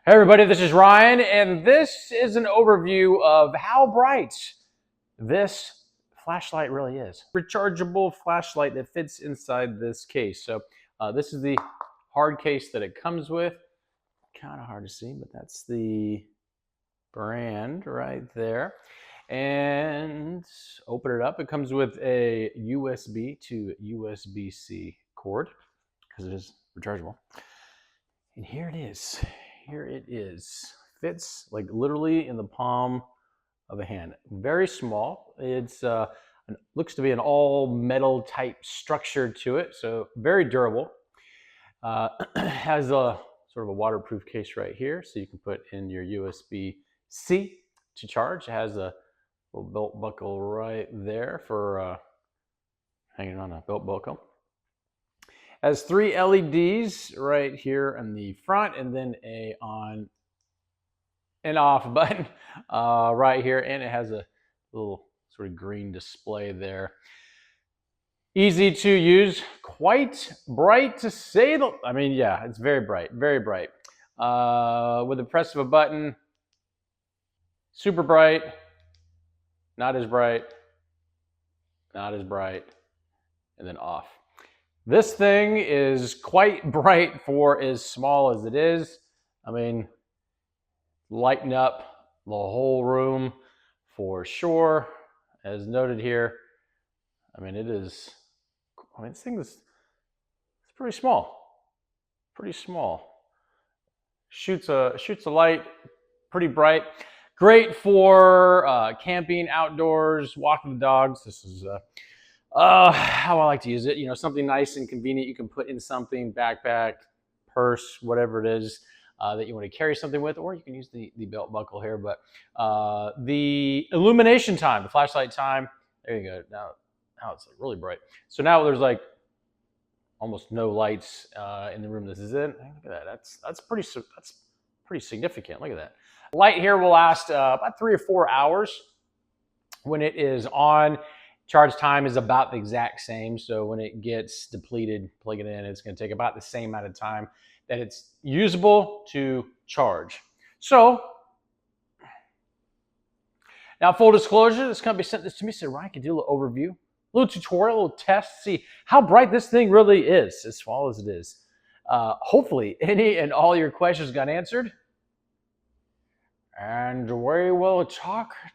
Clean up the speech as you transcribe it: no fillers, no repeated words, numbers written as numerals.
Hey everybody, this is Ryan, and this is an overview of how bright this flashlight really is. Rechargeable flashlight that fits inside this case. So this is the hard case that it comes with. Kind of hard to see, but that's the brand right there. And open it up. It comes with a USB to USB-C cord because it is rechargeable. And here it is. Here it is. Fits like literally in the palm of a hand. Very small. It's looks to be an all metal type structure to it, so very durable. Has a sort of a waterproof case right here, so you can put in your USB-C to charge. It has a little belt buckle right there for hanging on a belt buckle. Has 3 LEDs right here in the front, and then a on and off button right here, and it has a little sort of green display there. Easy to use, quite bright to say the, I mean, yeah, it's very bright, very bright. With the press of a button, super bright, not as bright, not as bright, and then off. This thing is quite bright for as small as it is. I mean, lighten up the whole room for sure. As noted here, I mean, it is, I mean, this thing is, it's pretty small, pretty small. Shoots a light, pretty bright. Great for camping, outdoors, walking the dogs. This is how I like to use it. You know, something nice and convenient you can put in something, backpack, purse, whatever it is that you want to carry something with, or you can use the belt buckle here. But the illumination time, the flashlight time, there you go. Now it's like really bright. So now there's like almost no lights in the room this is in. Look at that. That's pretty significant. Look at that. Light here will last about 3 or 4 hours when it is on. Charge time is about the exact same. So when it gets depleted, plug it in, it's going to take about the same amount of time that it's usable to charge. So now, full disclosure, this company sent this to me, said, Ryan, can do a little overview, a little tutorial, a little test, see how bright this thing really is, as small as it is. Hopefully, any and all your questions got answered. And we will talk to